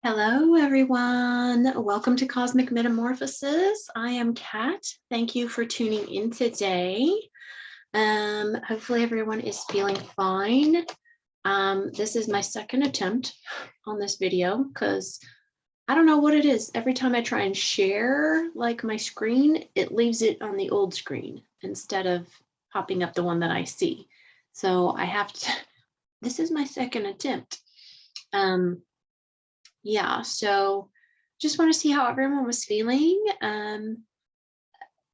Hello, everyone. Welcome to Cosmic Metamorphosis. I am Kat. Thank you for tuning in today. Hopefully everyone is feeling fine. This is my second attempt on this video because I don't know what it is. Every time I try and share like my screen, it leaves it on the old screen instead of popping up the one that I see. So I have to, this is my second attempt. Yeah, so just want to see how everyone was feeling.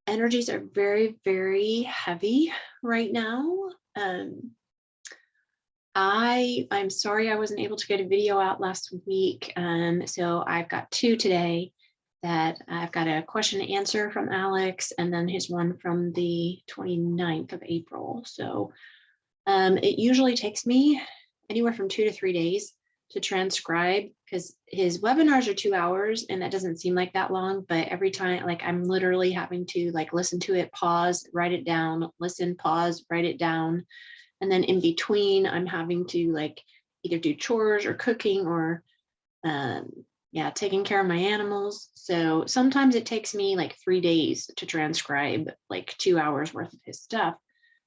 Energies are very, very heavy right now. I'm sorry I wasn't able to get a video out last week. So I've got two today that I've got a question and answer from Alex and then his one from the 29th of April. So it usually takes me anywhere from 2 to 3 days to transcribe because his webinars are 2 hours and that doesn't seem like that long, but every time like I'm literally having to like listen to it, pause, write it down, listen, pause, write it down. And then in between I'm having to like either do chores or cooking or taking care of my animals. So sometimes it takes me like 3 days to transcribe like 2 hours worth of his stuff.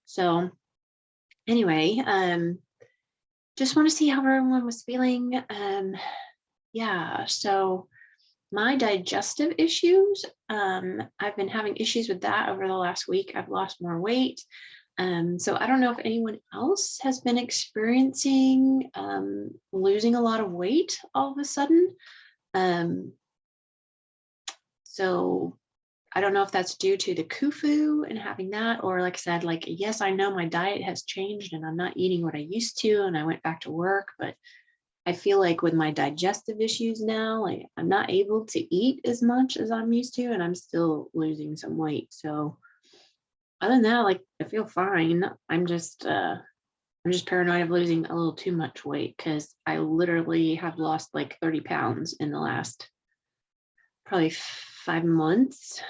So anyway, just want to see how everyone was feeling. So my digestive issues, I've been having issues with that over the last week. I've lost more weight. So I don't know if anyone else has been experiencing losing a lot of weight all of a sudden. So I don't know if that's due to the Khufu and having that, or like I said, like, yes, I know my diet has changed and I'm not eating what I used to and I went back to work, but I feel like with my digestive issues now, like I'm not able to eat as much as I'm used to and I'm still losing some weight. So other than that, like I feel fine. I'm just paranoid of losing a little too much weight because I literally have lost like 30 pounds in the last probably 5 months.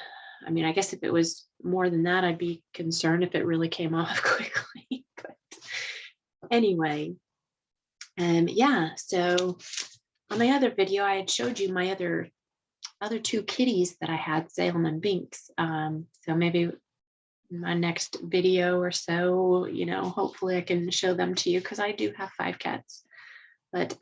I mean, I guess if it was more than that, I'd be concerned if it really came off quickly. But anyway, so on my other video, I had showed you my other two kitties that I had, Salem and Binks. So maybe my next video or so, hopefully I can show them to you because I do have 5 cats. But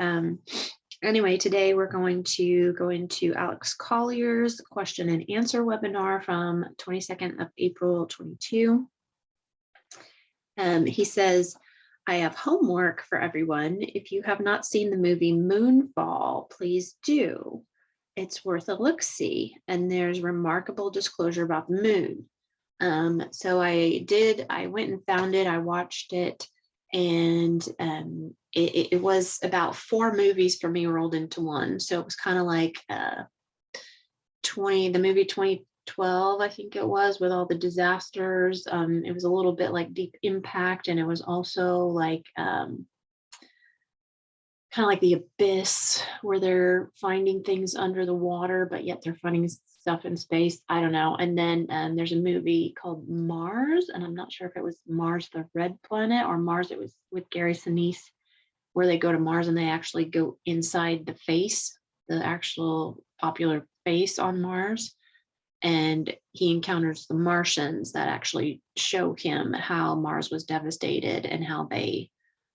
anyway, today we're going to go into Alex Colliers' question and answer webinar from 22nd of April 22. He says, I have homework for everyone. If you have not seen the movie Moonfall, please do. It's worth a look-see, and there's remarkable disclosure about the moon. So I went and found it, I watched it, and it was about 4 movies for me rolled into one. So it was kind of like the movie 2012, I think it was, with all the disasters. It was a little bit like Deep Impact, and it was also like kind of like The Abyss, where they're finding things under the water, but yet they're finding stuff in space. I don't know. And then there's a movie called Mars, and I'm not sure if it was Mars the Red Planet or Mars, it was with Gary Sinise, where they go to Mars and they actually go inside the face, the actual popular face on Mars. And he encounters the Martians that actually show him how Mars was devastated and how they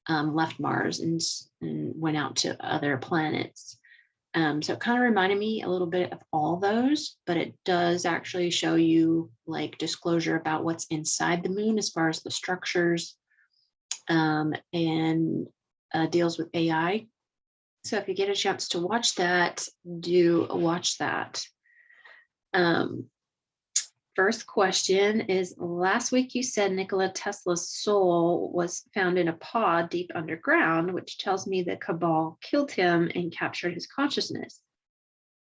left Mars and went out to other planets. So it kind of reminded me a little bit of all those, but it does actually show you like disclosure about what's inside the moon as far as the structures, and deals with AI. So if you get a chance to watch that, do watch that. First question is, last week you said Nikola Tesla's soul was found in a pod deep underground, which tells me the Cabal killed him and captured his consciousness.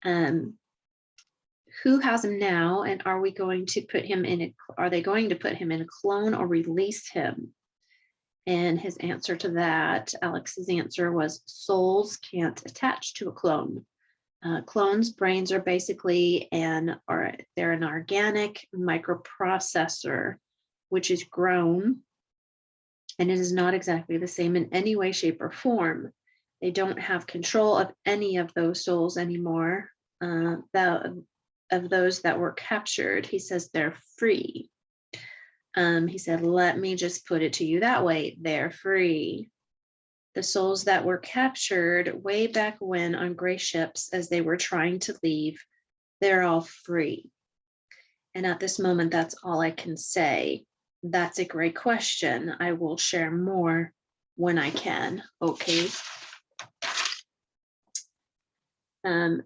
Who has him now, and are they going to put him in a clone or release him? And his answer to that, Alex's answer was, souls can't attach to a clone. Clones' brains are basically they're an organic microprocessor, which is grown, and it is not exactly the same in any way, shape, or form. They don't have control of any of those souls anymore. Of those that were captured, he says they're free. He said, let me just put it to you that way. They're free. The souls that were captured way back when on gray ships as they were trying to leave, they're all free. And at this moment, that's all I can say. That's a great question. I will share more when I can. Okay.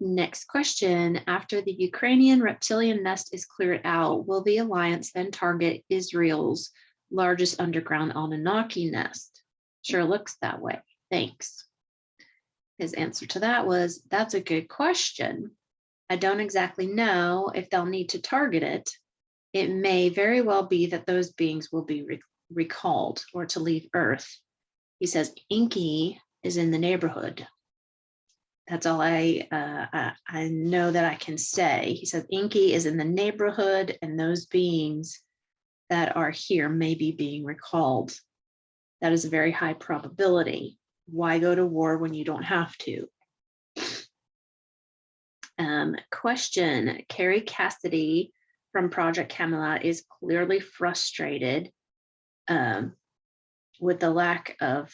Next question. After the Ukrainian reptilian nest is cleared out, will the alliance then target Israel's largest underground Anunaki nest? Sure looks that way. Thanks. His answer to that was, that's a good question. I don't exactly know if they'll need to target it. It may very well be that those beings will be recalled or to leave Earth. He says, Inky is in the neighborhood. That's all I know that I can say. He says, Inky is in the neighborhood, and those beings that are here may be being recalled. That is a very high probability. Why go to war when you don't have to? Question, Carrie Cassidy from Project Camelot is clearly frustrated with the lack of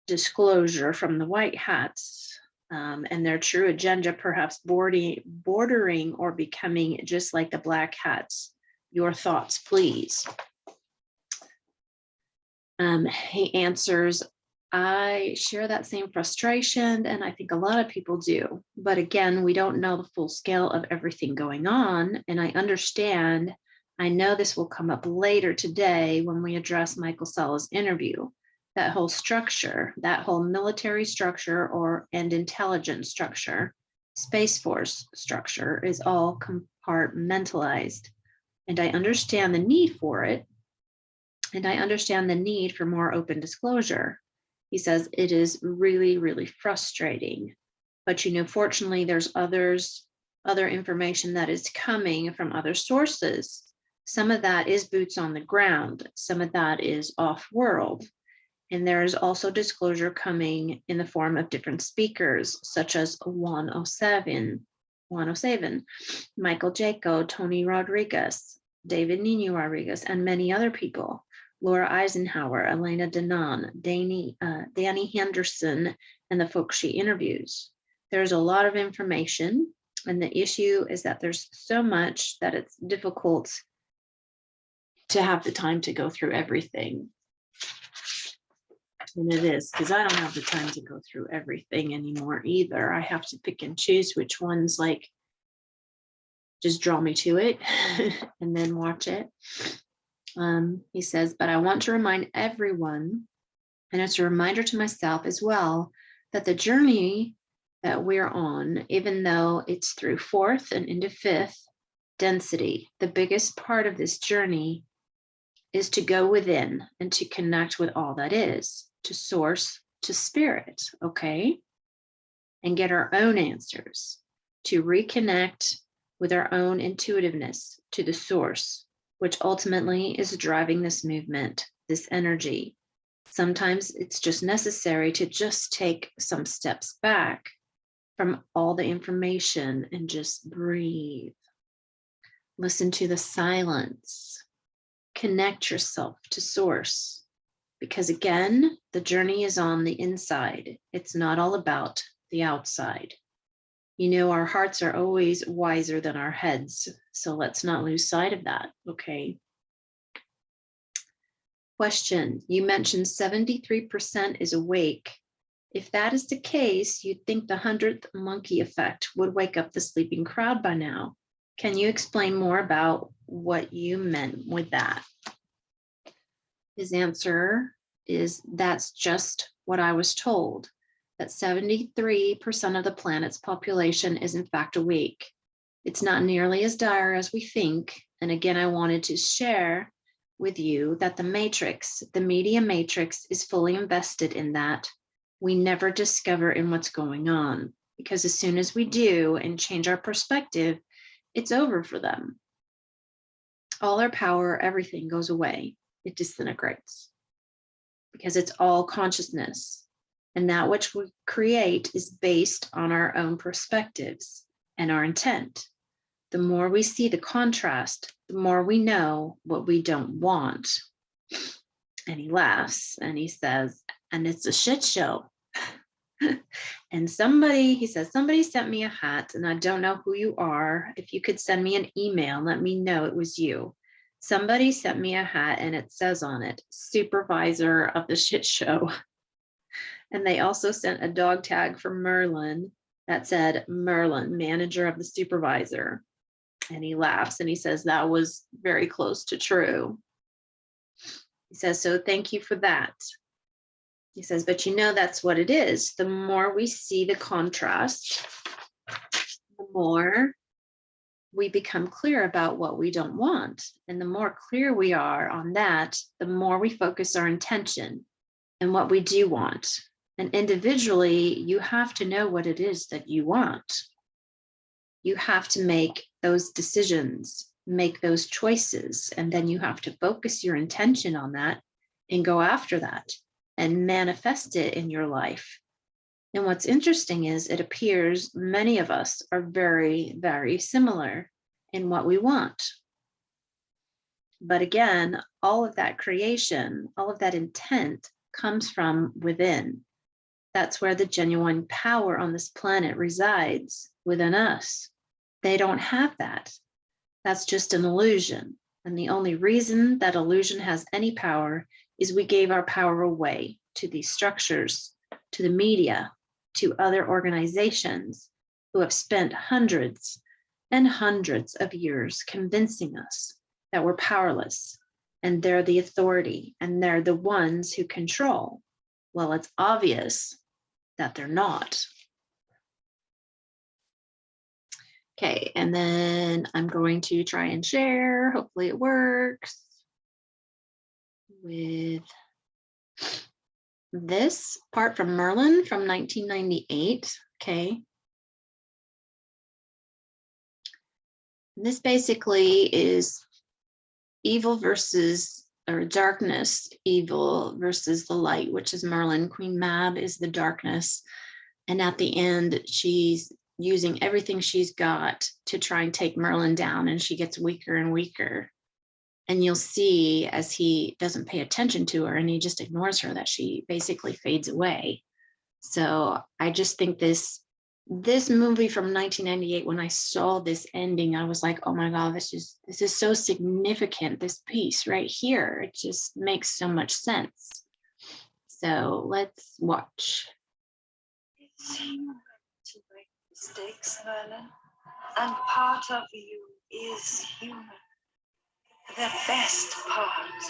disclosure from the white hats and their true agenda, perhaps bordering or becoming just like the black hats. Your thoughts, please. He answers, I share that same frustration, and I think a lot of people do. But again, we don't know the full scale of everything going on. And I understand, I know this will come up later today when we address Michael Sala's interview. That whole structure, that whole military structure and intelligence structure, Space Force structure is all compartmentalized. And I understand the need for it. And I understand the need for more open disclosure. He says it is really, really frustrating. But, fortunately, there's other information that is coming from other sources. Some of that is boots on the ground. Some of that is off-world. And there is also disclosure coming in the form of different speakers, such as 107, Michael Jaco, Tony Rodriguez, David Nino Rodriguez, and many other people. Laura Eisenhower, Elena Denon, Danny Henderson, and the folks she interviews. There's a lot of information, and the issue is that there's so much that it's difficult to have the time to go through everything. And it is, because I don't have the time to go through everything anymore either. I have to pick and choose which ones just draw me to it and then watch it. He says, but I want to remind everyone, and it's a reminder to myself as well, that the journey that we're on, even though it's through fourth and into fifth density, the biggest part of this journey is to go within and to connect with all that is, to source, to spirit, okay? And get our own answers, to reconnect with our own intuitiveness to the source, which ultimately is driving this movement, this energy. Sometimes it's just necessary to just take some steps back from all the information and just breathe. Listen to the silence. Connect yourself to source. Because again, the journey is on the inside. It's not all about the outside. Our hearts are always wiser than our heads. So let's not lose sight of that, okay? Question, you mentioned 73% is awake. If that is the case, you'd think the 100th monkey effect would wake up the sleeping crowd by now. Can you explain more about what you meant with that? His answer is, that's just what I was told, that 73% of the planet's population is in fact awake. It's not nearly as dire as we think. And again, I wanted to share with you that the matrix, the media matrix, is fully invested in that. We never discover in what's going on, because as soon as we do and change our perspective, it's over for them. All our power, everything goes away. It disintegrates because it's all consciousness. And that which we create is based on our own perspectives and our intent. The more we see the contrast, the more we know what we don't want. And he laughs and he says, and it's a shit show. And he says, somebody sent me a hat and I don't know who you are. If you could send me an email, let me know it was you. Somebody sent me a hat and it says on it, supervisor of the shit show. And they also sent a dog tag for Merlin that said, Merlin, manager of the supervisor. And he laughs and he says, that was very close to true. He says, so thank you for that. He says, but you know, that's what it is. The more we see the contrast, the more we become clear about what we don't want. And the more clear we are on that, the more we focus our intention and what we do want. And individually, you have to know what it is that you want. You have to make those decisions, make those choices, and then you have to focus your intention on that and go after that and manifest it in your life. And what's interesting is it appears many of us are very, very similar in what we want. But again, all of that creation, all of that intent comes from within. That's where the genuine power on this planet resides, within us. They don't have that. That's just an illusion. And the only reason that illusion has any power is we gave our power away to these structures, to the media, to other organizations who have spent hundreds and hundreds of years convincing us that we're powerless and they're the authority and they're the ones who control. Well, it's obvious that they're not. Okay, and then I'm going to try and share. Hopefully it works with this part from Merlin from 1998. Okay. This basically is evil versus, or darkness, evil versus the light, which is Merlin. Queen Mab is the darkness. And at the end, she's using everything she's got to try and take Merlin down, and she gets weaker and weaker. And you'll see as he doesn't pay attention to her and he just ignores her that she basically fades away. So I just think this movie from 1998, when I saw this ending, I was like, oh my God, this is so significant, this piece right here. It just makes so much sense. So let's watch. It's human to make mistakes, Merlin, and part of you is human. The best part.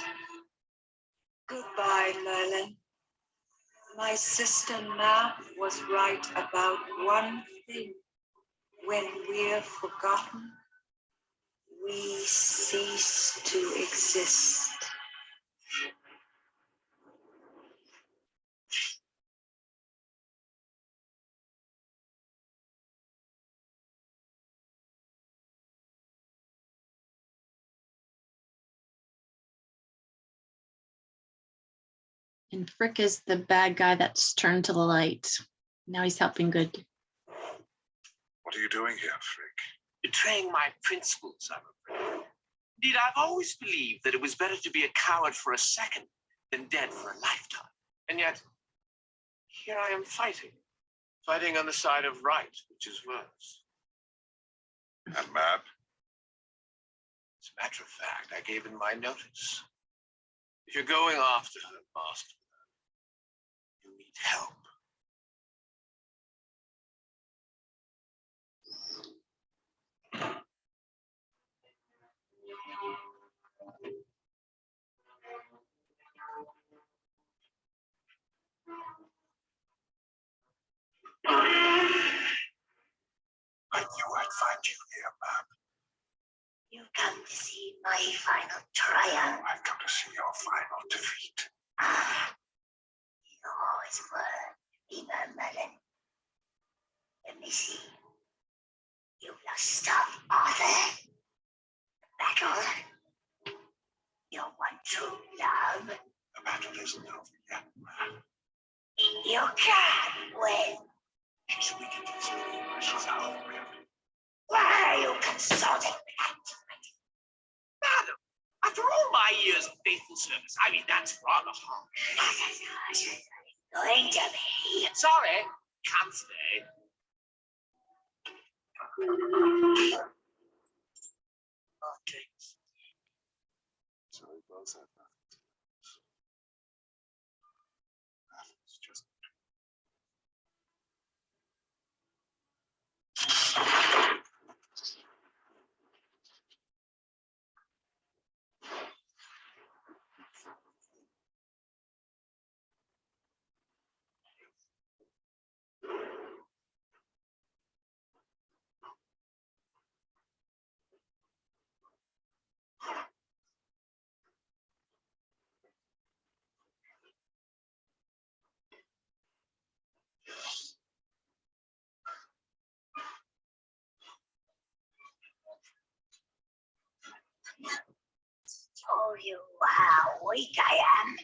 Goodbye, Merlin. My sister Mab was right about one thing. When we're forgotten, we cease to exist. And Frick is the bad guy that's turned to the light. Now he's helping good. What are you doing here, Frick? Betraying my principles, I'm afraid. Indeed, I've always believed that it was better to be a coward for a second than dead for a lifetime. And yet, here I am fighting on the side of right, which is worse. And Mab? As a matter of fact, I gave in my notice. If you're going after her, master, you need help. I knew I'd find you here, Mab. You come to see my final triumph. I've come to see your final defeat. You always were, Merlin. Let me see. You lost stop Arthur. Battle. Your one true love. The battle isn't over yet, Mab. You can't win. She's weak against me. She's out of the reality. Why are you consulting me? Madam, after all my years of faithful service, I mean, that's rather harsh. Going to be. Sorry, can't stay. Okay. So we both have nothing. It's just. Told you how weak I am.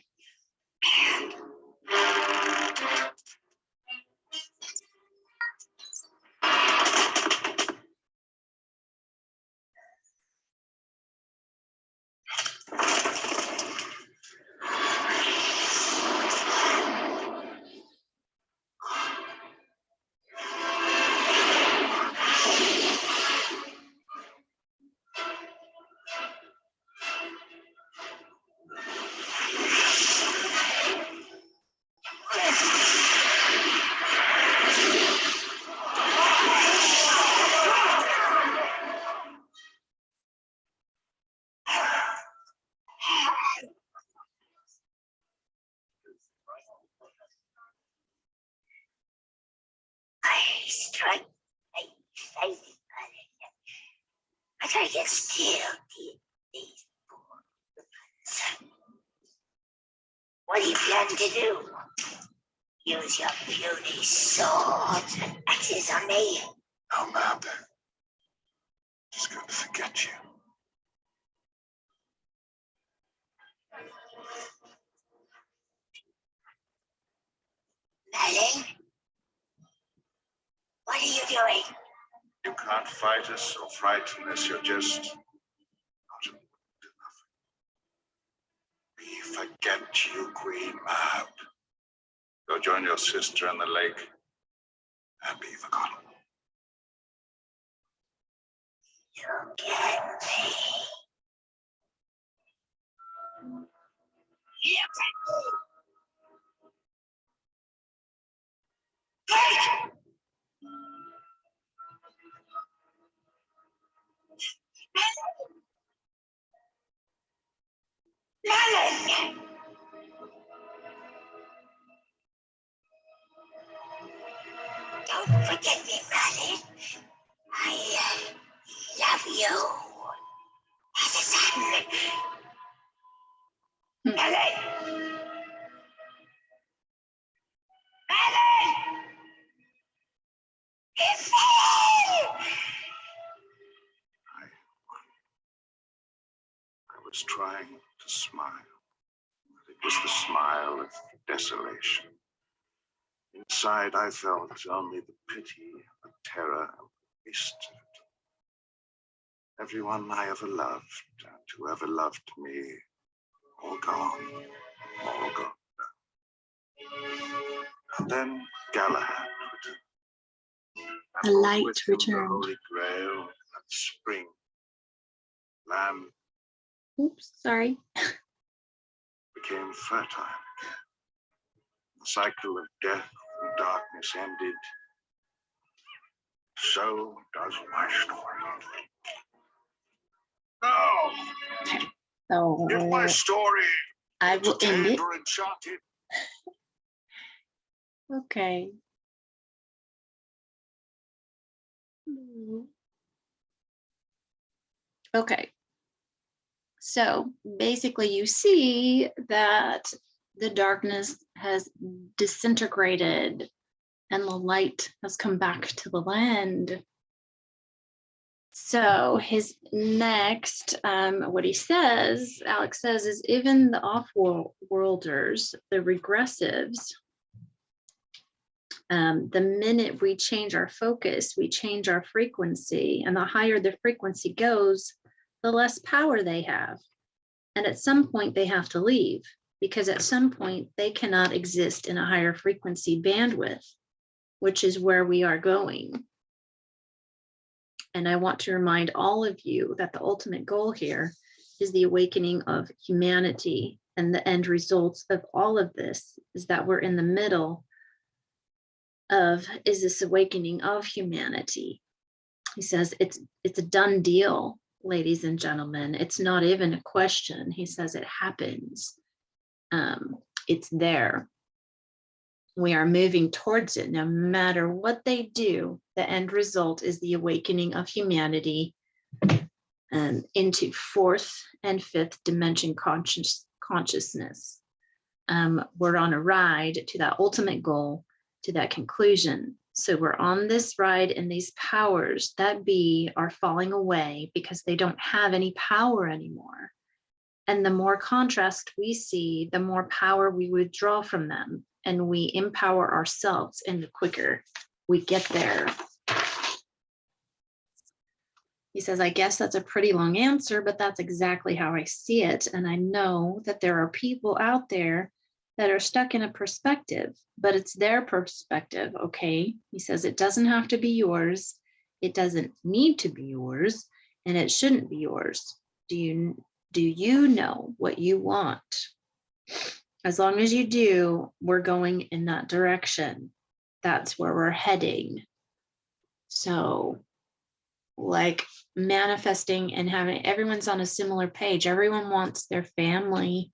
I strike my face, but I can still keep these poor. What do you plan to do? Use your puny swords and axes on me? No, ma'am. Just going to forget you. Merlin? What are you doing? You can't fight us or frighten us. You're just not enough. We forget you, Queen Mab. Go join your sister in the lake and be forgotten. You get me. Merlin! Don't forget me, Merlin. I love you. As a son. Merlin! Merlin! It's Merlin! I was trying to smile, but it was the smile of desolation. Inside, I felt only the pity, the terror, and the waste of it. Everyone I ever loved, and whoever loved me, all gone, all gone. And then Galahad returned. The light With him returned. The Holy Grail and spring, land Oops, sorry. became fertile again. The cycle of death and darkness ended. So does my story. No! If my So story I will end it. or enchanted, Okay. Okay. So basically you see that the darkness has disintegrated and the light has come back to the land. So his next, what he says, Alex says, is even the off-worlders, the regressives, The minute we change our focus, we change our frequency, and the higher the frequency goes, the less power they have. And at some point they have to leave, because at some point they cannot exist in a higher frequency bandwidth, which is where we are going. And I want to remind all of you that the ultimate goal here is the awakening of humanity. And the end results of all of this is that we're in the middle of this awakening of humanity. He says it's a done deal, ladies and gentlemen. It's not even a question. He says it happens. It's there. We are moving towards it. No matter what they do, the end result is the awakening of humanity into fourth and fifth dimension consciousness. We're on a ride to that ultimate goal, to that conclusion. So we're on this ride, and these powers that be are falling away because they don't have any power anymore. And the more contrast we see, the more power we withdraw from them, and we empower ourselves, and the quicker we get there. He says, I guess that's a pretty long answer, but that's exactly how I see it. And I know that there are people out there that are stuck in a perspective, but it's their perspective, okay? He says it doesn't have to be yours. It doesn't need to be yours, and it shouldn't be yours. Do you know what you want? As long as you do, we're going in that direction. That's where we're heading. So, like manifesting and having everyone's on a similar page. Everyone wants their family,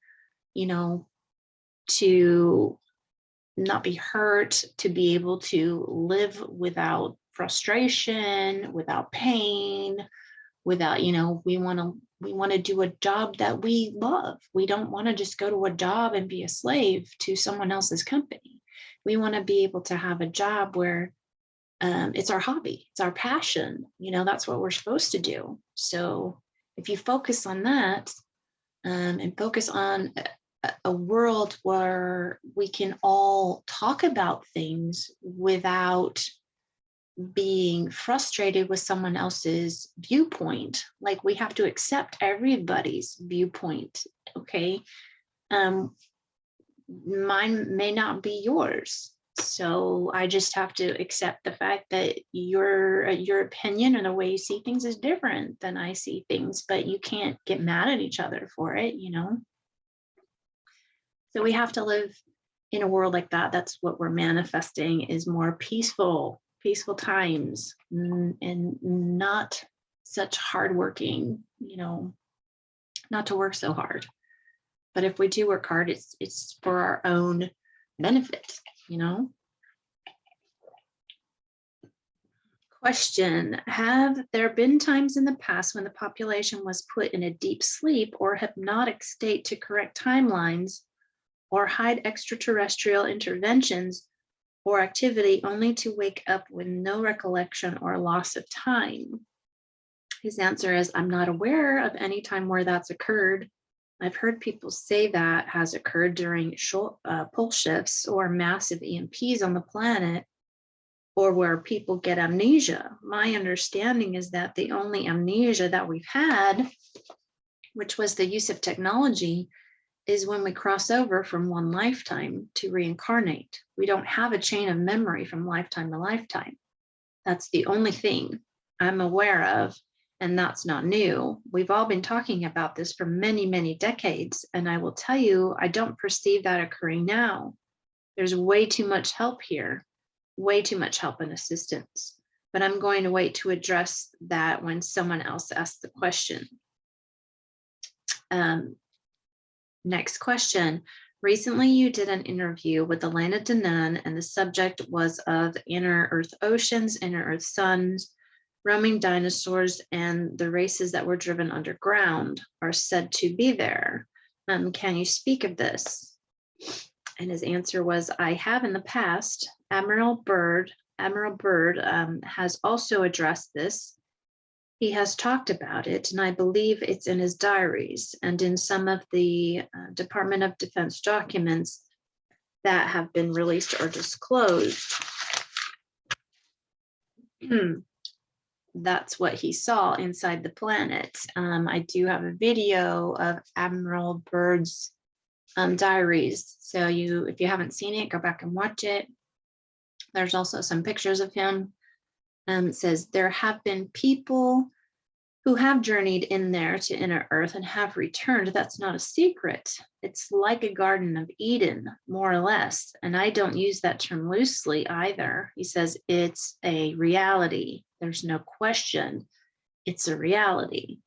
to not be hurt, to be able to live without frustration, without pain, without, we want to do a job that we love. We don't want to just go to a job and be a slave to someone else's company. We want to be able to have a job where it's our hobby, it's our passion. That's what we're supposed to do. So if you focus on that and focus on a world where we can all talk about things without being frustrated with someone else's viewpoint, like we have to accept everybody's viewpoint, okay? Mine may not be yours. So I just have to accept the fact that your opinion and the way you see things is different than I see things, but you can't get mad at each other for it, So we have to live in a world like that. That's what we're manifesting, is more peaceful times, and not such hardworking, not to work so hard. But if we do work hard, it's for our own benefit, Question: have there been times in the past when the population was put in a deep sleep or hypnotic state to correct timelines or hide extraterrestrial interventions or activity, only to wake up with no recollection or loss of time? His answer is, I'm not aware of any time where that's occurred. I've heard people say that has occurred during pole shifts or massive EMPs on the planet, or where people get amnesia. My understanding is that the only amnesia that we've had, which was the use of technology, is when we cross over from one lifetime to reincarnate. We don't have a chain of memory from lifetime to lifetime. That's the only thing I'm aware of, and that's not new. We've all been talking about this for many, many decades, and I will tell you, I don't perceive that occurring now. There's way too much help here, way too much help and assistance. But I'm going to wait to address that when someone else asks the question. Next question. Recently, you did an interview with Elena Denon, and the subject was of inner Earth oceans, inner Earth suns, roaming dinosaurs, and the races that were driven underground are said to be there. Can you speak of this? And his answer was, I have in the past. Admiral Byrd has also addressed this. He has talked about it, and I believe it's in his diaries and in some of the Department of Defense documents that have been released or disclosed. That's what he saw inside the planet. I do have a video of Admiral Byrd's diaries. So if you haven't seen it, go back and watch it. There's also some pictures of him. It says there have been people who have journeyed in there to inner Earth and have returned. That's not a secret. It's like a Garden of Eden, more or less. And I don't use that term loosely either. He says it's a reality. There's no question. It's a reality.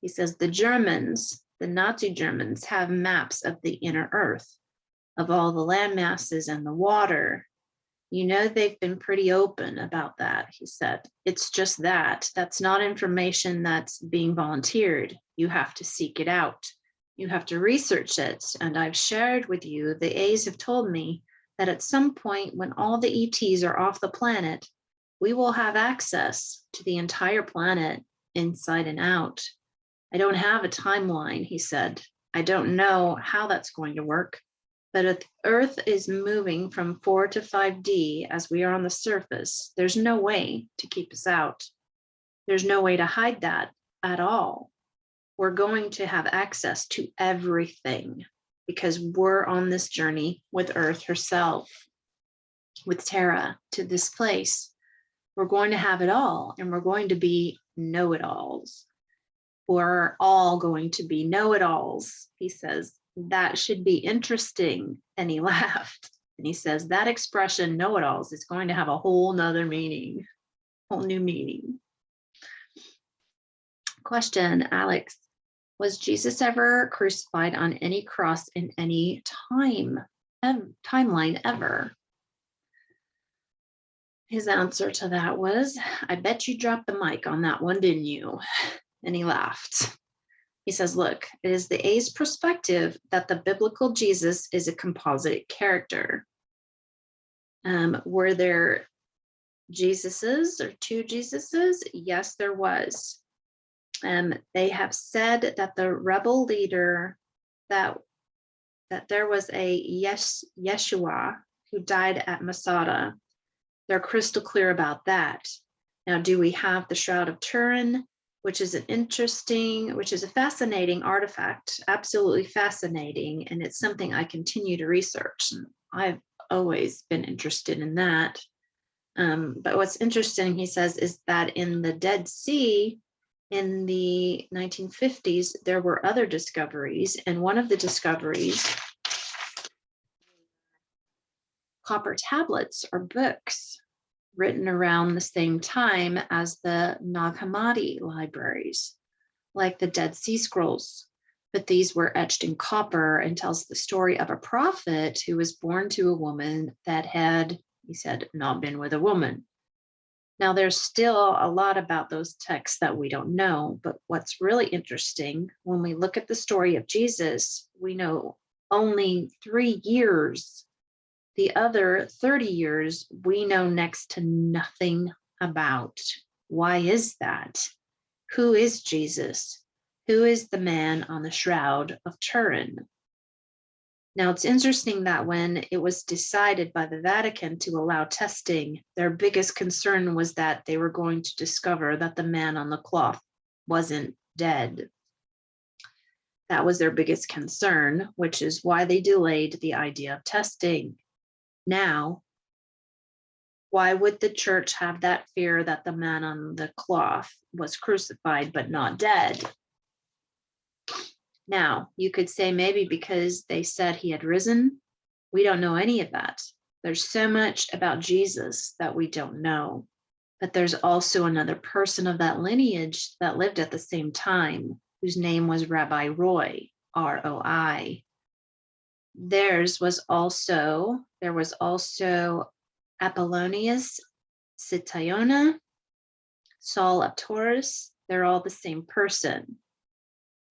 He says the Germans, the Nazi Germans, have maps of the inner Earth, of all the land masses and the water. You know, they've been pretty open about that, he said. It's just that. That's not information that's being volunteered. You have to seek it out. You have to research it. And I've shared with you, the A's have told me that at some point when all the ETs are off the planet, we will have access to the entire planet inside and out. I don't have a timeline, he said. I don't know how that's going to work. But if Earth is moving from 4 to 5D as we are on the surface, there's no way to keep us out. There's no way to hide that at all. We're going to have access to everything because we're on this journey with Earth herself, with Terra, to this place. We're going to have it all, and we're going to be know-it-alls. We're all going to be know-it-alls, he says. That should be interesting. And he laughed. And he says, that expression, know-it-alls, is going to have a whole nother meaning, whole new meaning. Question, Alex, was Jesus ever crucified on any cross in any timeline ever? His answer to that was, I bet you dropped the mic on that one, didn't you? And he laughed. He says, look, it is the A's perspective that the biblical Jesus is a composite character. Were there Jesuses or two Jesuses? Yes, there was. They have said that the rebel leader, that there was a Yeshua who died at Masada. They're crystal clear about that. Now, do we have the Shroud of Turin, which is a fascinating artifact, absolutely fascinating, and it's something I continue to research. And I've always been interested in that. But what's interesting, he says, is that in the Dead Sea in the 1950s, there were other discoveries, and one of the discoveries, copper tablets or books written around the same time as the Nag Hammadi libraries, like the Dead Sea Scrolls. But these were etched in copper and tells the story of a prophet who was born to a woman that had, he said, not been with a woman. Now, there's still a lot about those texts that we don't know, but what's really interesting, when we look at the story of Jesus, we know only 3 years. The other 30 years, we know next to nothing about. Why is that? Who is Jesus? Who is the man on the Shroud of Turin? Now, it's interesting that when it was decided by the Vatican to allow testing, their biggest concern was that they were going to discover that the man on the cloth wasn't dead. That was their biggest concern, which is why they delayed the idea of testing. Now, why would the church have that fear that the man on the cloth was crucified but not dead? Now, you could say maybe because they said he had risen. We don't know any of that. There's so much about Jesus that we don't know. But there's also another person of that lineage that lived at the same time, whose name was Rabbi Roi, R-O-I. There was also Apollonius Citiona, Saul of Taurus. They're all the same person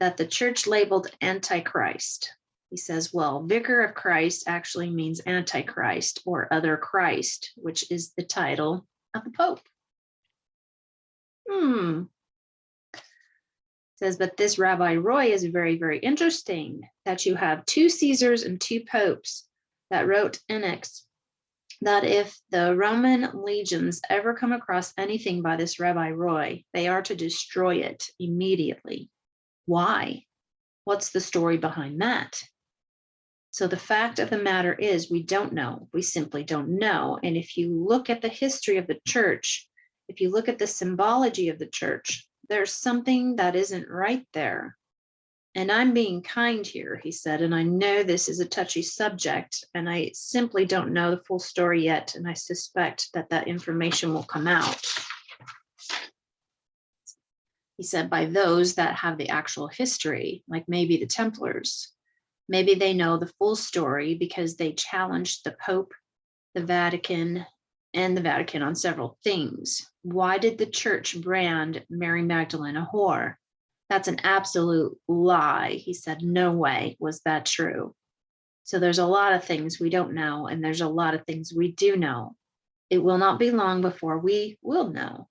that the church labeled Antichrist. He says, well, Vicar of Christ actually means Antichrist or other Christ, which is the title of the Pope. Says, but this Rabbi Roi is very, very interesting that you have 2 Caesars and 2 popes that wrote annexed that if the Roman legions ever come across anything by this Rabbi Roi, they are to destroy it immediately. Why? What's the story behind that? So the fact of the matter is we don't know. We simply don't know. And if you look at the history of the church, if you look at the symbology of the church, there's something that isn't right there. And I'm being kind here, he said, and I know this is a touchy subject, and I simply don't know the full story yet, and I suspect that that information will come out. He said, by those that have the actual history, like maybe the Templars. Maybe they know the full story because they challenged the Pope, the Vatican, and the Vatican on several things. Why did the church brand Mary Magdalene a whore? That's an absolute lie. He said, no way was that true. So there's a lot of things we don't know, and there's a lot of things we do know. It will not be long before we will know.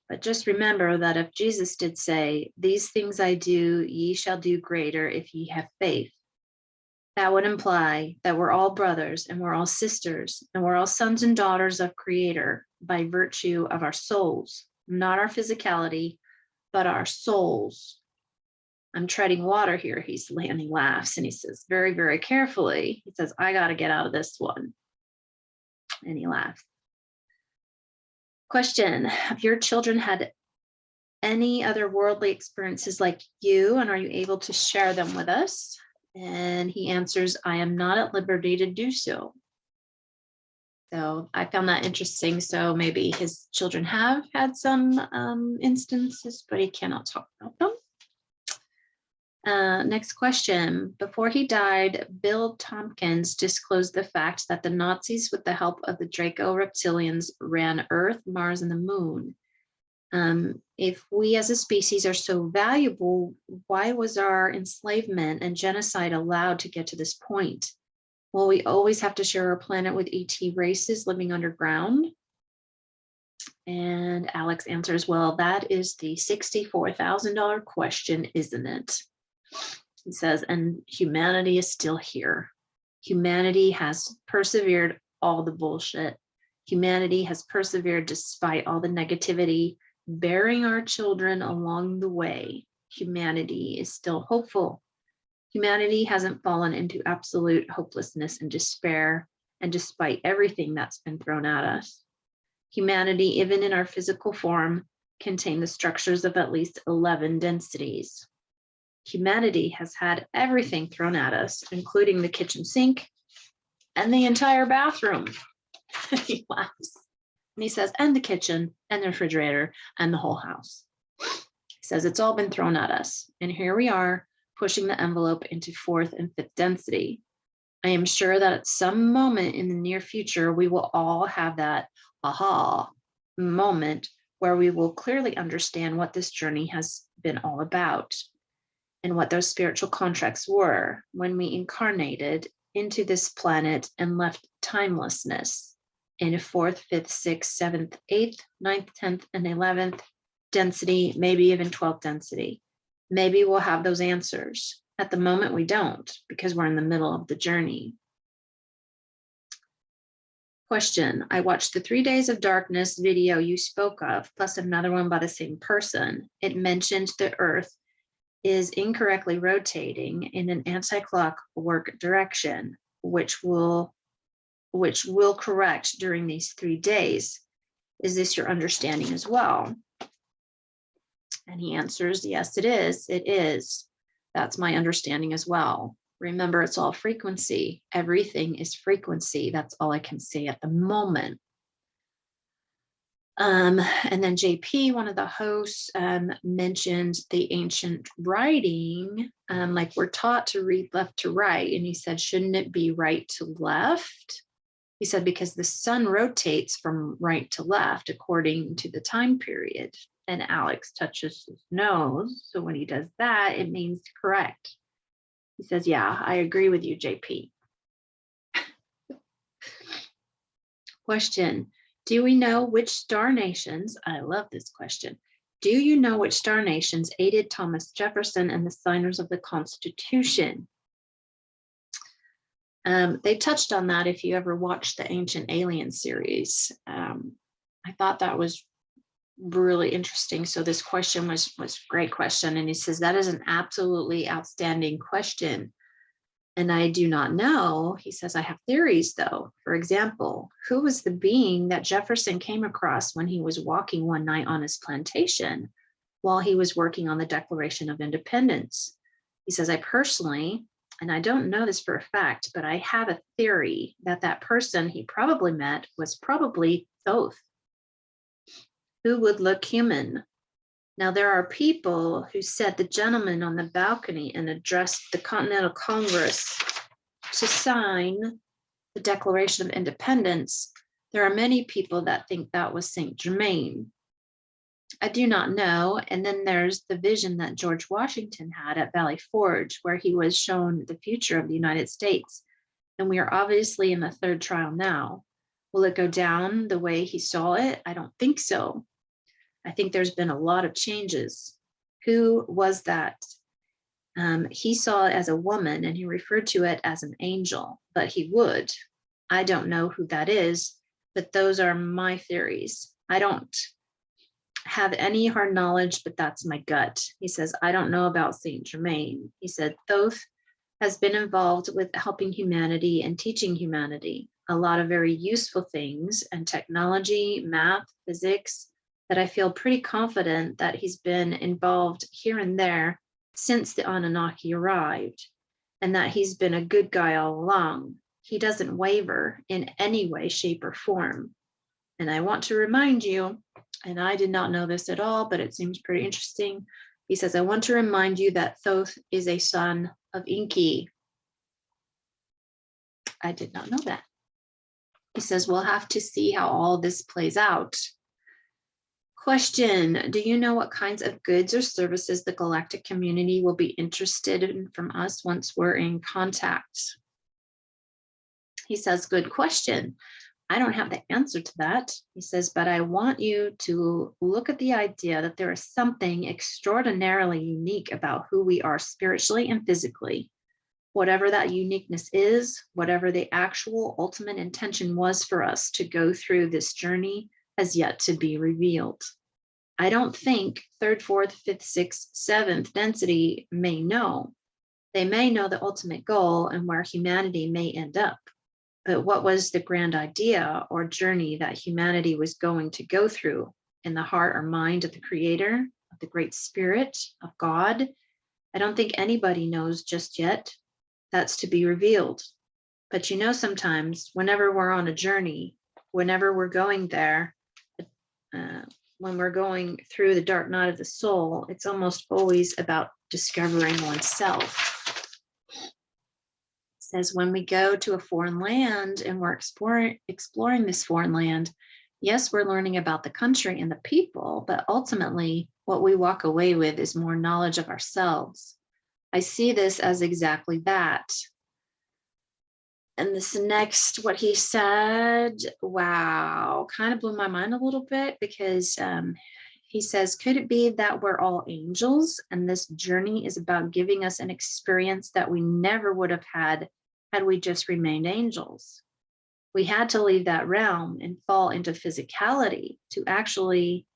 But just remember that if Jesus did say, these things I do, ye shall do greater if ye have faith, that would imply that we're all brothers and we're all sisters and we're all sons and daughters of Creator by virtue of our souls, not our physicality, but our souls. I'm treading water here, and he laughs and he says, very, very carefully, he says, I got to get out of this one. And he laughs. Question, have your children had any other worldly experiences like you, and are you able to share them with us? And he answers, I am not at liberty to do so. So I found that interesting. So maybe his children have had some instances, but he cannot talk about them. Next question. Before he died, Bill Tompkins disclosed the fact that the Nazis, with the help of the Draco Reptilians, ran Earth, Mars, and the Moon. If we as a species are so valuable, why was our enslavement and genocide allowed to get to this point? Will we always have to share our planet with ET races living underground? And Alex answers, well, that is the $64,000 question, isn't it? He says, and humanity is still here. Humanity has persevered all the bullshit. Humanity has persevered despite all the negativity, bearing our children along the way. Humanity is still hopeful. Humanity hasn't fallen into absolute hopelessness and despair, and despite everything that's been thrown at us. Humanity, even in our physical form, contain the structures of at least 11 densities. Humanity has had everything thrown at us, including the kitchen sink and the entire bathroom. He laughs. And he says, and the kitchen and the refrigerator and the whole house. He says, it's all been thrown at us. And here we are, pushing the envelope into 4th and 5th density. I am sure that at some moment in the near future, we will all have that aha moment where we will clearly understand what this journey has been all about and what those spiritual contracts were when we incarnated into this planet and left timelessness in 4th, 5th, 6th, 7th, 8th, 9th, 10th, and 11th density, maybe even 12th density. Maybe we'll have those answers. At the moment, we don't, because we're in the middle of the journey. Question, I watched the 3 Days of Darkness video you spoke of, plus another one by the same person. It mentioned the Earth is incorrectly rotating in an anti-clockwork direction, which will correct during these 3 days. Is this your understanding as well? And he answers, yes, it is. It is. That's my understanding as well. Remember, it's all frequency. Everything is frequency. That's all I can say at the moment. And then JP, one of the hosts, mentioned the ancient writing, like we're taught to read left to right. And he said, shouldn't it be right to left? He said, because the sun rotates from right to left according to the time period. And Alex touches his nose. So when he does that, it means correct. He says, yeah, I agree with you, JP. Question, do we know which star nations, I love this question, do you know which star nations aided Thomas Jefferson and the signers of the Constitution? They touched on that if you ever watched the Ancient Alien series. I thought that was really interesting. So this question was a great question. And he says, that is an absolutely outstanding question. And I do not know. He says, I have theories, though. For example, who was the being that Jefferson came across when he was walking one night on his plantation while he was working on the Declaration of Independence? He says, I personally, and I don't know this for a fact, but I have a theory that that person he probably met was probably Thoth, who would look human. Now, there are people who said the gentleman on the balcony and addressed the Continental Congress to sign the Declaration of Independence. There are many people that think that was Saint Germain. I do not know. And then there's the vision that George Washington had at Valley Forge, where he was shown the future of the United States. And we are obviously in the third trial now. Will it go down the way he saw it? I don't think so. I think there's been a lot of changes. Who was that? He saw it as a woman and he referred to it as an angel, but he would. I don't know who that is, but those are my theories. I don't have any hard knowledge, but that's my gut. He says, I don't know about Saint Germain. He said, Thoth has been involved with helping humanity and teaching humanity a lot of very useful things and technology, math, physics, that I feel pretty confident that he's been involved here and there since the Anunaki arrived, and that he's been a good guy all along. He doesn't waver in any way, shape, or form. And I want to remind you, and I did not know this at all, but it seems pretty interesting. He says, I want to remind you that Thoth is a son of Enki. I did not know that. He says, we'll have to see how all this plays out. Question, do you know what kinds of goods or services the galactic community will be interested in from us once we're in contact? He says, good question. I don't have the answer to that. He says, but I want you to look at the idea that there is something extraordinarily unique about who we are spiritually and physically. Whatever that uniqueness is, whatever the actual ultimate intention was for us to go through this journey has yet to be revealed. I don't think third, fourth, fifth, sixth, seventh density may know. They may know the ultimate goal and where humanity may end up. But what was the grand idea or journey that humanity was going to go through in the heart or mind of the Creator, of the Great Spirit, of God? I don't think anybody knows just yet. That's to be revealed. But you know, sometimes whenever we're on a journey, whenever we're going there, when we're going through the dark night of the soul, it's almost always about discovering oneself. It says when we go to a foreign land and we're exploring this foreign land, yes, we're learning about the country and the people, but ultimately what we walk away with is more knowledge of ourselves. I see this as exactly that. And this next, what he said, wow, kind of blew my mind a little bit, because he says, could it be that we're all angels and this journey is about giving us an experience that we never would have had we just remained angels? We had to leave that realm and fall into physicality to actually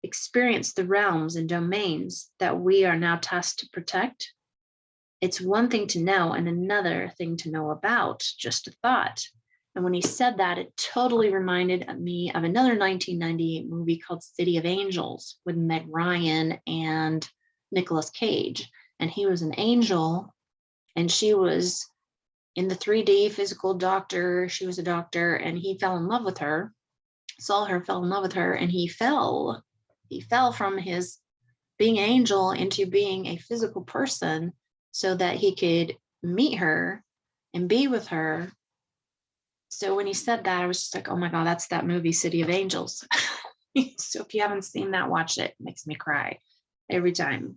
experience the realms and domains that we are now tasked to protect. It's one thing to know and another thing to know about, just a thought. And when he said that, it totally reminded me of another 1998 movie called City of Angels with Meg Ryan and Nicolas Cage. And he was an angel and she was in the 3D physical doctor. She was a doctor and he fell in love with her, saw her, fell in love with her, and he fell. He fell from his being angel into being a physical person, so that he could meet her and be with her. So when he said that, I was just like, oh my God, that's that movie, City of Angels. So if you haven't seen that, watch it. It makes me cry every time.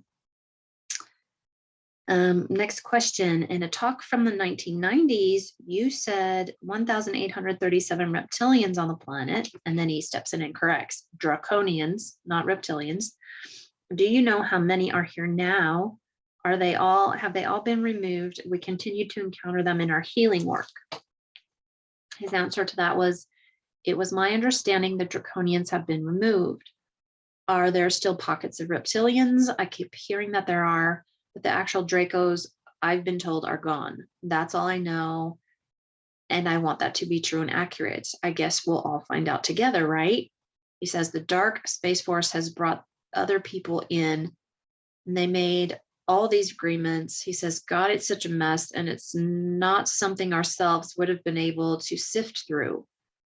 Next question. In a talk from the 1990s, you said 1,837 reptilians on the planet, and then he steps in and corrects. Draconians, not reptilians. Do you know how many are here now? have they all been removed? We continue to encounter them in our healing work. His answer to that was, it was my understanding the draconians have been removed. Are there still pockets of reptilians? I keep hearing that there are, but the actual Dracos, I've been told, are gone. That's all I know. And I want that to be true and accurate. I guess we'll all find out together, right? He says the Dark Space Force has brought other people in, and they made all these agreements. He says, God, it's such a mess, and it's not something ourselves would have been able to sift through.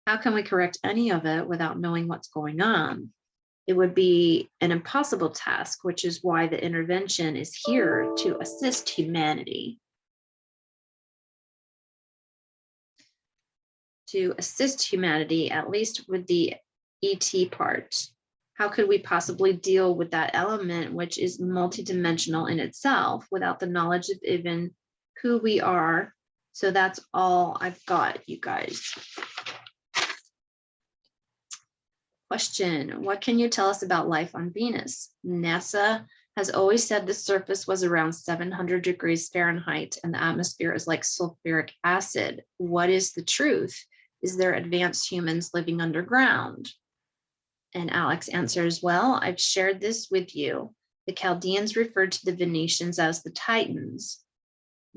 How can we correct any of it without knowing what's going on? It would be an impossible task, which is why the intervention is here to assist humanity. To assist humanity, at least with the ET part. How could we possibly deal with that element, which is multidimensional in itself, without the knowledge of even who we are? So that's all I've got, you guys. Question, what can you tell us about life on Venus? NASA has always said the surface was around 700 degrees Fahrenheit and the atmosphere is like sulfuric acid. What is the truth? Is there advanced humans living underground? And Alex answers, well, I've shared this with you. The Chaldeans referred to the Venetians as the Titans.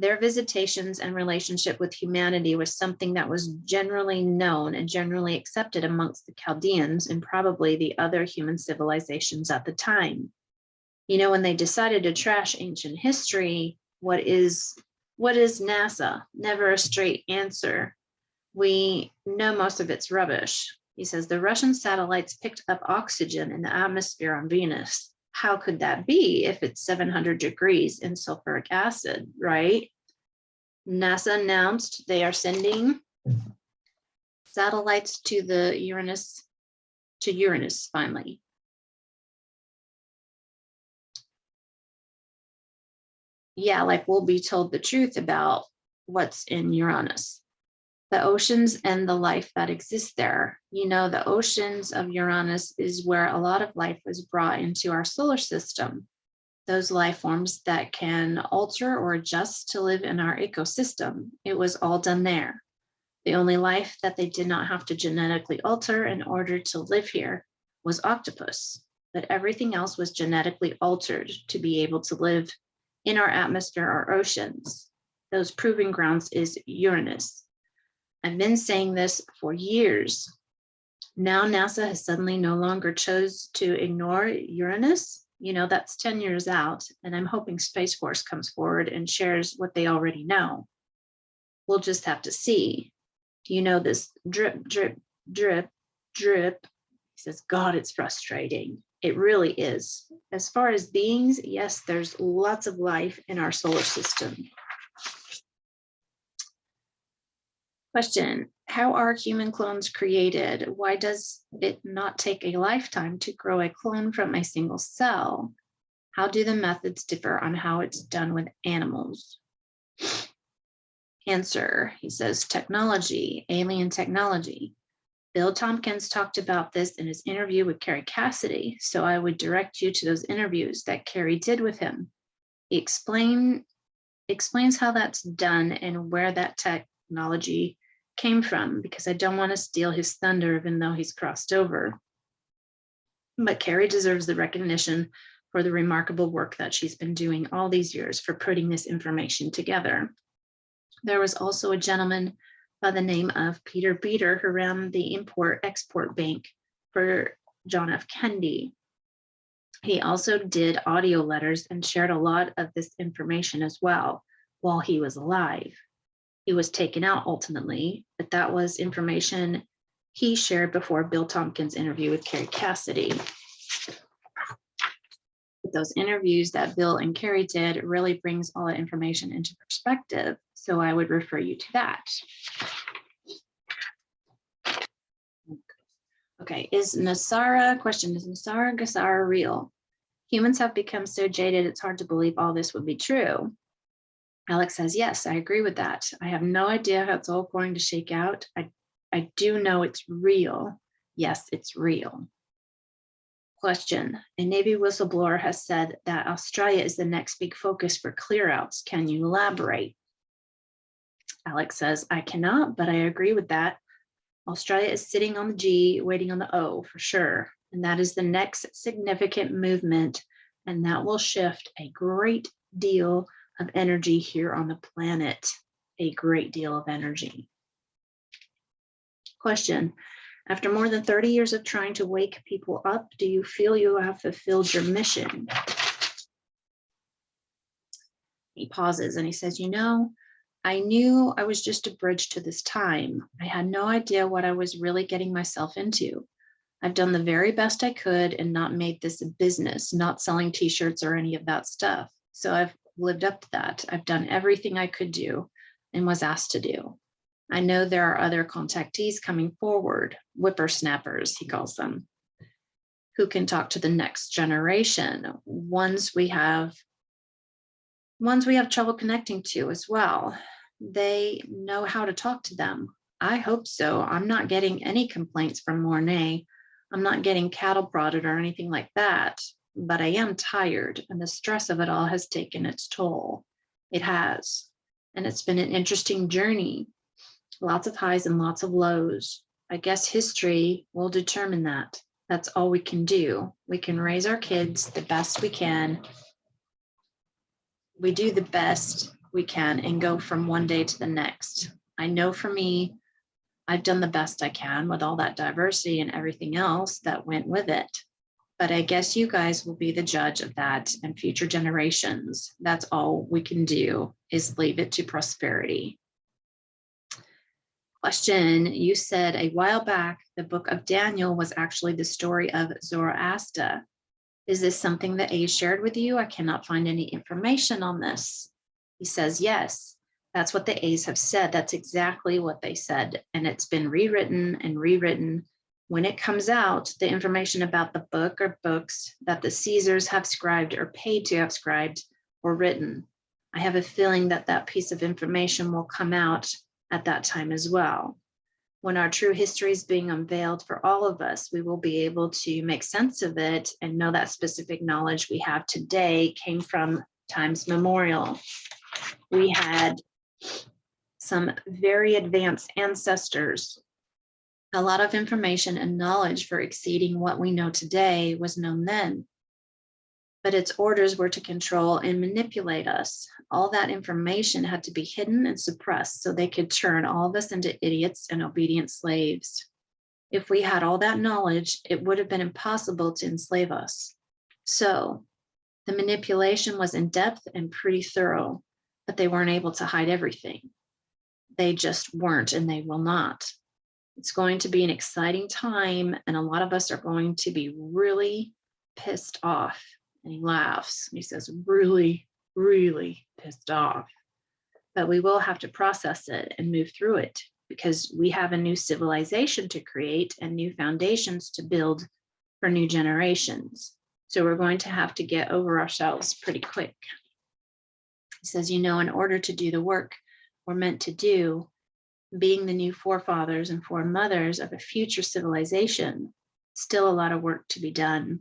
Their visitations and relationship with humanity was something that was generally known and generally accepted amongst the Chaldeans and probably the other human civilizations at the time. You know, when they decided to trash ancient history, what is NASA? Never a straight answer. We know most of it's rubbish. He says the Russian satellites picked up oxygen in the atmosphere on Venus. How could that be if it's 700 degrees in sulfuric acid, right? NASA announced they are sending satellites to the Uranus finally. Yeah, like we'll be told the truth about what's in Uranus. The oceans and the life that exists there. You know, the oceans of Uranus is where a lot of life was brought into our solar system. Those life forms that can alter or adjust to live in our ecosystem. It was all done there. The only life that they did not have to genetically alter in order to live here was octopus, but everything else was genetically altered to be able to live in our atmosphere or oceans. Those proving grounds is Uranus. I've been saying this for years. Now NASA has suddenly no longer chose to ignore Uranus. You know, that's 10 years out, and I'm hoping Space Force comes forward and shares what they already know. We'll just have to see. You know, this drip, drip, drip, drip. He says, God, it's frustrating. It really is. As far as beings, yes, there's lots of life in our solar system. Question, how are human clones created? Why does it not take a lifetime to grow a clone from a single cell? How do the methods differ on how it's done with animals? Answer, he says, technology, alien technology. Bill Tompkins talked about this in his interview with Carrie Cassidy, so I would direct you to those interviews that Carrie did with him. He explains how that's done and where that technology came from, because I don't want to steal his thunder, even though he's crossed over. But Carrie deserves the recognition for the remarkable work that she's been doing all these years for putting this information together. There was also a gentleman by the name of Peter Beater who ran the Import-Export Bank for John F. Kennedy. He also did audio letters and shared a lot of this information as well while he was alive. He was taken out ultimately, but that was information he shared before Bill Tompkins' interview with Carrie Cassidy. But those interviews that Bill and Carrie did really brings all that information into perspective. So I would refer you to that. Okay, is Nasara Gassara real? Humans have become so jaded, it's hard to believe all this would be true. Alex says, yes, I agree with that. I have no idea how it's all going to shake out. I do know it's real. Yes, it's real. Question. A Navy whistleblower has said that Australia is the next big focus for clearouts. Can you elaborate? Alex says, I cannot, but I agree with that. Australia is sitting on the G, waiting on the O for sure. And that is the next significant movement. And that will shift a great deal of energy here on the planet. A great deal of energy. Question. After more than 30 years of trying to wake people up, do you feel you have fulfilled your mission? He pauses and he says, you know, I knew I was just a bridge to this time. I had no idea what I was really getting myself into. I've done the very best I could and not made this a business, not selling t-shirts or any of that stuff. So I've lived up to that. I've done everything I could do and was asked to do. I know there are other contactees coming forward, whippersnappers, he calls them, who can talk to the next generation, ones we have trouble connecting to as well. They know how to talk to them. I hope so. I'm not getting any complaints from Mornay. I'm not getting cattle prodded or anything like that, but I am tired and the stress of it all has taken its toll. It has, and it's been an interesting journey. Lots of highs and lots of lows. I guess history will determine that. That's all we can do. We can raise our kids the best we can. We do the best we can and go from one day to the next. I know for me, I've done the best I can with all that diversity and everything else that went with it. But I guess you guys will be the judge of that and future generations. That's all we can do is leave it to prosperity. Question, you said a while back, the book of Daniel was actually the story of Zoroaster. Is this something that A shared with you? I cannot find any information on this. He says, yes, that's what the A's have said. That's exactly what they said. And it's been rewritten and rewritten. When it comes out, the information about the book or books that the Caesars have scribed or paid to have scribed or written, I have a feeling that that piece of information will come out at that time as well. When our true history is being unveiled for all of us, we will be able to make sense of it and know that specific knowledge we have today came from times memorial. We had some very advanced ancestors. A lot of information and knowledge for exceeding what we know today was known then. But its orders were to control and manipulate us. All that information had to be hidden and suppressed so they could turn all of us into idiots and obedient slaves. If we had all that knowledge, it would have been impossible to enslave us. So the manipulation was in depth and pretty thorough, but they weren't able to hide everything. They just weren't, and they will not. It's going to be an exciting time, and a lot of us are going to be really pissed off. And he laughs. He says, really, really pissed off. But we will have to process it and move through it because we have a new civilization to create and new foundations to build for new generations. So we're going to have to get over ourselves pretty quick. He says, you know, in order to do the work we're meant to do, being the new forefathers and foremothers of a future civilization, still a lot of work to be done.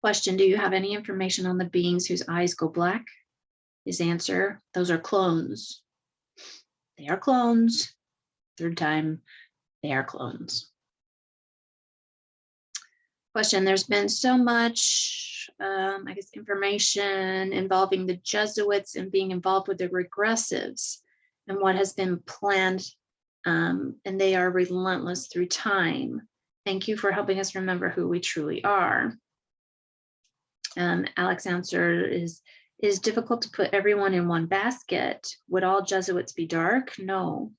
Question, do you have any information on the beings whose eyes go black? His answer, those are clones. They are clones. Third time, they are clones. Question, there's been so much, I guess, information involving the Jesuits and being involved with the Regressives and what has been planned, and they are relentless through time. Thank you for helping us remember who we truly are. Alex's answer is, it is difficult to put everyone in one basket. Would all Jesuits be dark? No,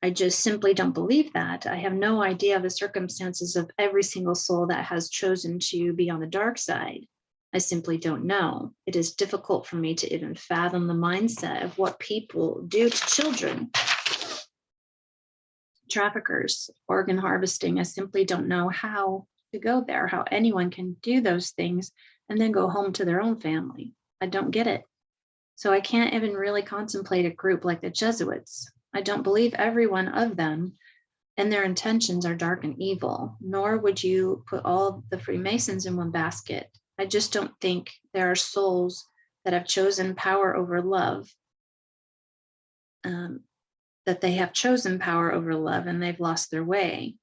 I just simply don't believe that. I have no idea of the circumstances of every single soul that has chosen to be on the dark side. I simply don't know. It is difficult for me to even fathom the mindset of what people do to children. Traffickers, organ harvesting, I simply don't know how to go there, how anyone can do those things and then go home to their own family. I don't get it. So I can't even really contemplate a group like the Jesuits. I don't believe every one of them and their intentions are dark and evil, nor would you put all the Freemasons in one basket. I just don't think there are souls that have chosen power over love, that they have chosen power over love and they've lost their way.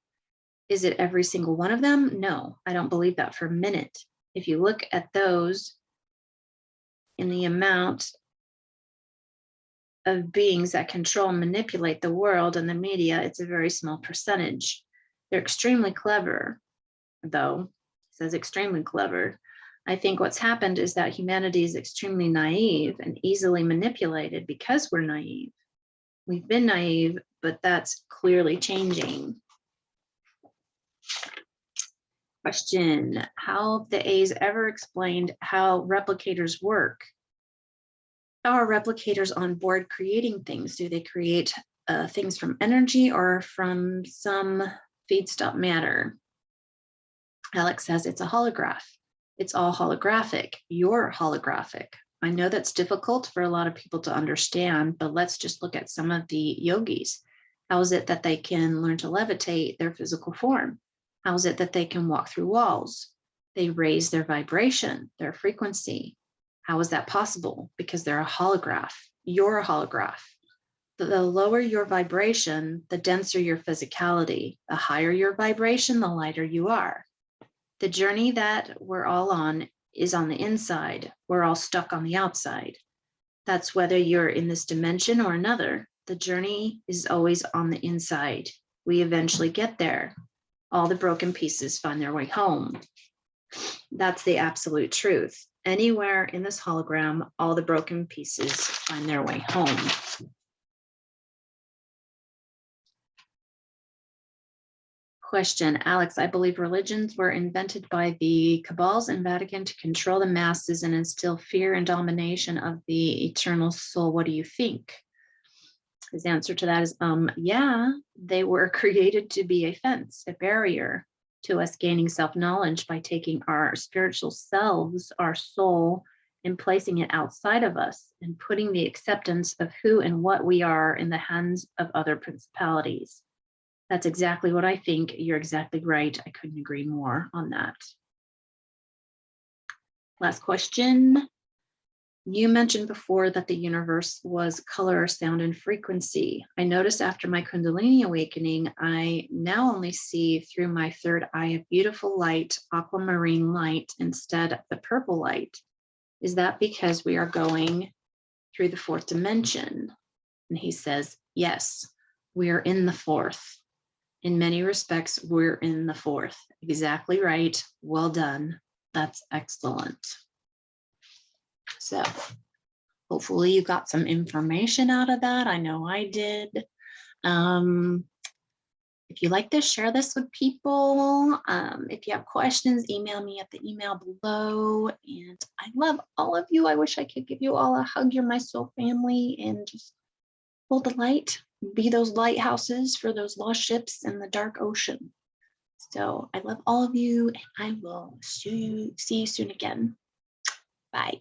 Is it every single one of them? No, I don't believe that for a minute. If you look at those in the amount of beings that control and manipulate the world and the media, it's a very small percentage. They're extremely clever, though. It says extremely clever. I think what's happened is that humanity is extremely naive and easily manipulated because we're naive. We've been naive, but that's clearly changing. Question, how have the A's ever explained how replicators work? How are replicators on board creating things? Do they create things from energy or from some feedstock matter? Alex says it's a holograph. It's all holographic. You're holographic. I know that's difficult for a lot of people to understand, but let's just look at some of the yogis. How is it that they can learn to levitate their physical form? How is it that they can walk through walls? They raise their vibration, their frequency. How is that possible? Because they're a holograph. You're a holograph. The lower your vibration, the denser your physicality. The higher your vibration, the lighter you are. The journey that we're all on is on the inside. We're all stuck on the outside. That's whether you're in this dimension or another. The journey is always on the inside. We eventually get there. All the broken pieces find their way home. That's the absolute truth. Anywhere in this hologram, all the broken pieces find their way home. Question, Alex, I believe religions were invented by the cabals and Vatican to control the masses and instill fear and domination of the eternal soul. What do you think? His answer to that is, yeah, they were created to be a fence, a barrier to us gaining self-knowledge by taking our spiritual selves, our soul, and placing it outside of us and putting the acceptance of who and what we are in the hands of other principalities. That's exactly what I think. You're exactly right. I couldn't agree more on that. Last question. You mentioned before that the universe was color, sound, and frequency. I noticed after my Kundalini awakening, I now only see through my third eye a beautiful light, aquamarine light, instead of the purple light. Is that because we are going through the fourth dimension? And he says, yes, we are in the fourth. In many respects, we're in the fourth. Exactly right. Well done. That's excellent. So hopefully you got some information out of that. I know I did. If you like this, share this with people. If you have questions, email me at the email below. And I love all of you. I wish I could give you all a hug. You're my soul family, and just hold the light. Be those lighthouses for those lost ships in the dark ocean. So I love all of you, and I will see you soon again. Bye.